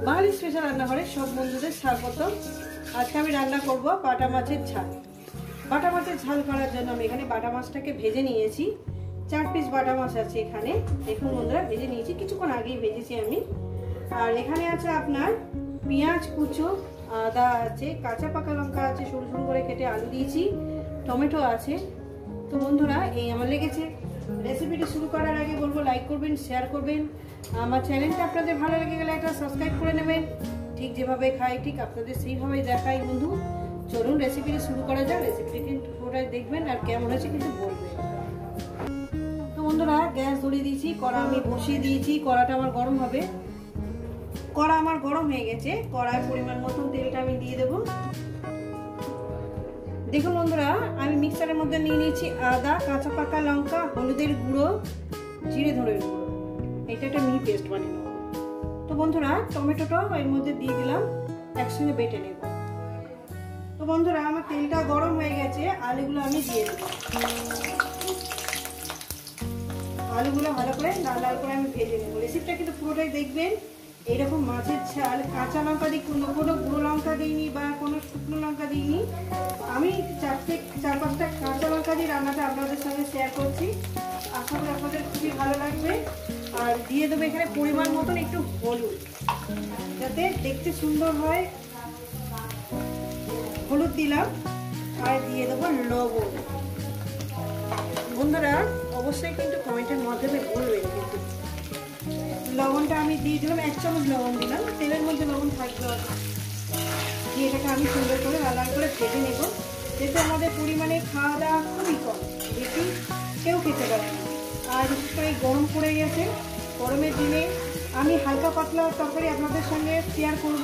বাঙালি special রান্নাঘরে সব বন্ধুদের স্বাগত। আজকে আমি রান্না করব বাটা মাছের ঝাল। বাটা মাছের ঝাল করার জন্য আমি এখানে বাটা মাছটাকে ভেজে নিয়েছি। 4 পিস বাটা মাছ আছে এখানে, দেখুন বন্ধুরা ভেজে নিয়েছি, কিছুক্ষণ আগেই ভেজেছি আমি। আর এখানে আছে আপনার পেঁয়াজ কুচো, আদা আছে, কাঁচা পাকা লঙ্কা আছে সরু সরু করে কেটে, আলু দিয়েছি, টমেটো আছে। তো বন্ধুরা এই আমার লেগেছে। রেসিপিটি শুরু করার আগে বলবো লাইক করবেন, শেয়ার করবেন। আমার চ্যানেলটা আপনাদের ভালো লেগে গেলে একটা সাবস্ক্রাইব করে নেবেন। ঠিক যেভাবে খাই ঠিক আপনাদের সেইভাবেই দেখাই বন্ধু। চলুন রেসিপিটি শুরু করা যাক। রেসিপিটি কিন্তু পুরোটাই দেখবেন আর কেমন হয়েছে কিন্তু বলবেন। তো বন্ধুরা গ্যাস ধরিয়ে দিয়েছি, কড়া আমি বসিয়ে দিয়েছি। কড়াটা আমার গরম হবে। কড়া আমার গরম হয়ে গেছে। কড়ায় পরিমাণ মতন তেলটা আমি দিয়ে দেবো। দেখুন বন্ধুরা আমি মিক্সারের মধ্যে নিয়ে নিয়েছি আদা, কাঁচা পাকা লঙ্কা, হলুদের গুঁড়ো, জিরে ধনের গুঁড়ো। এটা একটা মিহি পেস্ট বানিয়ে নেব। তো বন্ধুরা টমেটোটাও এর মধ্যে দিয়ে দিলাম, একসঙ্গে বেটে নেব। তো বন্ধুরা আমার তেলটা গরম হয়ে গেছে, আলুগুলো আমি দিয়ে দেবো। আলুগুলো ভালো করে লাল লাল করে আমি ভেজে নেব। রেসিপিটা কিন্তু পুরোটাই দেখবেন। এইরকম মাছের ঝাল কাঁচা লঙ্কা দিয়ে কোনো গুঁড়ো লঙ্কা দিইনি বা কোনো শুকনো লঙ্কা দিইনি। আমি 4-5টা কাঁচা লঙ্কা দিয়ে রান্নাটা আপনাদের সঙ্গে শেয়ার করছি। আশা করি আপনাদের খুবই ভালো লাগবে। আর দিয়ে দেবো এখানে পরিমাণ মতন একটু হলুদ, যাতে দেখতে সুন্দর হয়। হলুদ দিলাম আর দিয়ে দেবো লবণ। বন্ধুরা অবশ্যই কিন্তু কমেন্টের মাধ্যমে বলবেন কিন্তু লবণটা আমি দিয়ে দিলাম। 1 চামচ লবণ দিলাম, তেলের মধ্যে লবণ থাকবে। দিয়ে এটাকে আমি সুন্দর করে লাল লাল করে ভেজে নেব। যেহেতু আমাদের পরিমাণে খাওয়া দাওয়া খুবই কম, বেশি কেউ খেতে পারে না। আর বিশেষ করে গরম পড়ে গেছে, গরমের দিনে আমি হালকা পাতলা তরকারি আপনাদের সঙ্গে শেয়ার করব।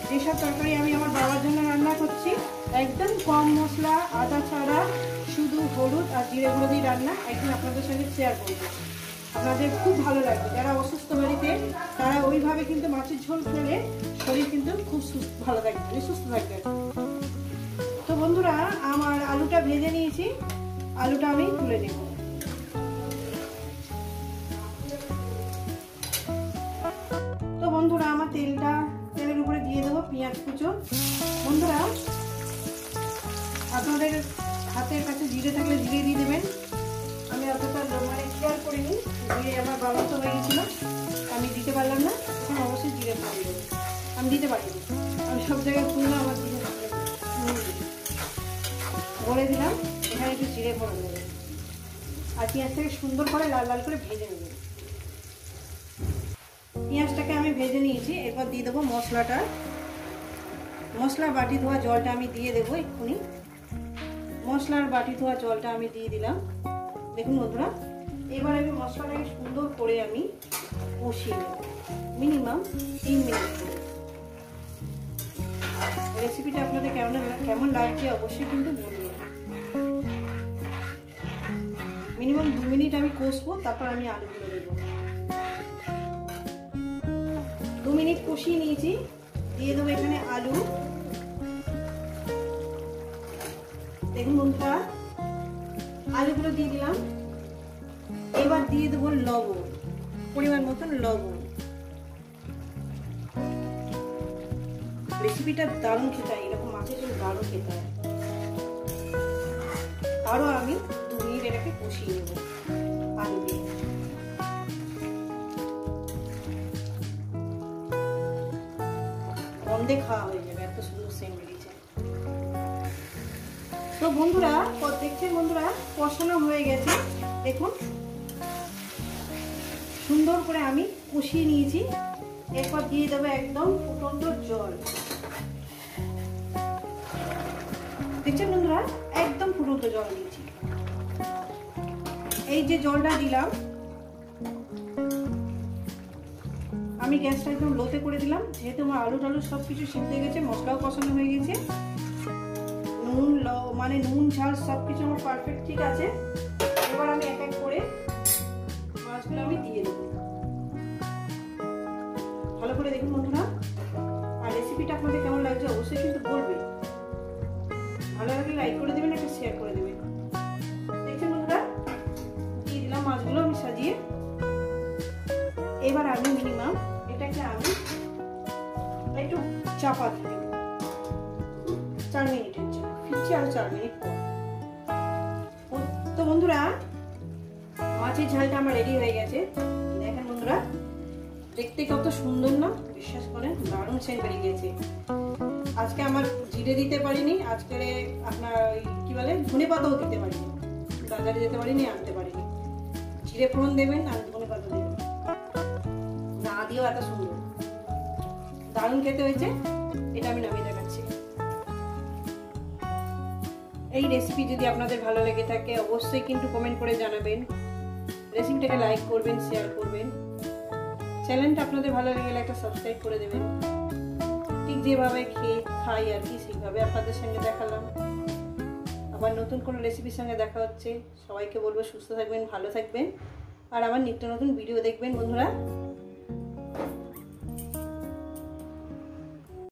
যেসব তরকারি আমি আমার বাবার জন্য রান্না করছি, একদম কম মশলা, আদা ছাড়া, শুধু হলুদ আর জিরে গুঁড়ো দিয়ে রান্না, একদম আপনাদের সঙ্গে শেয়ার করবো। আপনাদের খুব ভালো লাগবে। যারা অসুস্থ বাড়িতে তারা ওইভাবে কিন্তু মাছের ঝোল খেলে শরীর কিন্তু খুব ভালো থাকবে, সুস্থ থাকবে। তো বন্ধুরা আমার আলুটা ভেজে নিয়েছি, আলুটা আমি তুলে নেব। তো বন্ধুরা আমার তেলের উপরে দিয়ে দেবো পেঁয়াজ কুচো। বন্ধুরা আপনাদের হাতের কাছে জিরে থাকলে জিরে দিয়ে দেবেন। আমি অতটা খেয়াল করিনি, জিরে আমার বাবা তো হয়ে গেছিল, আমি দিতে পারলাম না। এখন অবশ্যই জিরে দিয়ে দেবো। আমি দিতে পারিনি, আমি সব জায়গায় শুনলাম আমার জিরে ভরে দিলাম। এখানে একটু জিরে ভরে দেবেন আর পেঁয়াজটাকে সুন্দর করে লাল লাল করে ভেজে নেবেন। পেঁয়াজটাকে আমি ভেজে নিয়েছি। এরপর দিয়ে দেবো মশলাটা। মশলার বাটি ধোয়া জলটা আমি দিয়ে দেবো এক্ষুনি। মশলার বাটি ধোয়া জলটা আমি দিয়ে দিলাম। দেখুন বন্ধুরা এবার আমি মশলাটাকে সুন্দর করে আমি কষিয়ে নেব মিনিমাম 3 মিনিট। রেসিপিটা আপনাদের কেমন লাগছে অবশ্যই কিন্তু বলবেন। মিনিমাম 2 মিনিট আমি কষবো, তারপর আমি আলুগুলো দেবো। 2 মিনিট কষিয়ে নিয়েছি। দিয়ে দেবো এখানে আলু। দেখুন বন্ধুরা আলুগুলো দিয়ে দিলাম। এবার দিয়ে দেবো লবণ, পরিমাণ মতন লবণ। রেসিপিটা দারুণ খেতে হয়, এরকম মাছের ঝোল দারুণ খেতে হয়। আরো আমি 2 মিনিট এটাকে কষিয়ে নেব আলু দিয়ে। গন্ধে খাওয়া হয়ে যাবে, এত সুন্দর সেন্ট বেরিয়েছে। তো বন্ধুরা দেখছেন বন্ধুরা কষানো হয়ে গেছে। দেখুন সুন্দর করে আমি কষিয়ে নিয়েছি। এরপর দিয়ে দেবো একদম ফুটন্ত জল। দেখছেন বন্ধুরা একদম ফুটন্ত জল দিয়েছি। এই যে জলটা দিলাম আমি গ্যাসটা একদম লোতে করে দিলাম। যেহেতু আমার আলু টালু সবকিছু সিদ্ধ হয়ে গেছে, মশলাও কষানো হয়ে গেছে, নুন ঝাল সবকিছু আমার পারফেক্ট ঠিক আছে। এবার আমি এক এক করে মাছগুলো আমি দিয়ে দেবো। ভালো করে দেখুন বন্ধুরা। আর রেসিপিটা আপনাদের কেমন লাগছে অবশ্যই কিন্তু বলবেন। ভালো লাগলে লাইক করে দেবেন, একটা শেয়ার করে দেবেন। দেখছেন বন্ধুরা দিয়ে দিলাম মাছগুলো আমি সাজিয়ে। এবার আমি মিনিমাম এটাকে আমি একটু চাপা দিই 4 মিনিটের জন্য, ফিরছি আর 4 মিনিট পর। তো বন্ধুরা মাছের ঝালটা আমার রেডি হয়ে গেছে। দেখেন বন্ধুরা দেখতে কত সুন্দর না, বিশ্বাস করেন দারুণ সেন্ট বেরিয়ে গেছে। আজকে আমার জিরে দিতে পারিনি, আজকে আপনার কি বলে ধনে পাতাও দিতে পারিনি, বাজারে যেতে পারিনি, আনতে পারিনি। জিরে ফোড়ন দেবেন আর ধনে পাতা দেবেন, না দিয়েও এত সুন্দর দারুণ খেতে হয়েছে। এটা আমি নামিয়ে দেখাচ্ছি। এই রেসিপি যদি আপনাদের ভালো লেগে থাকে অবশ্যই কিন্তু কমেন্ট করে জানাবেন, রেসিপিটাকে লাইক করবেন, শেয়ার করবেন, চ্যানেলটা আপনাদের ভালো লেগে একটা সাবস্ক্রাইব করে দেবেন। ঠিক যেভাবে খাই আর কি সেইভাবে আপনাদের সঙ্গে দেখালাম। আবার নতুন কোনো রেসিপির সঙ্গে দেখা হচ্ছে। সবাইকে বলবো সুস্থ থাকবেন, ভালো থাকবেন, আর আমার নিত্য নতুন ভিডিও দেখবেন বন্ধুরা।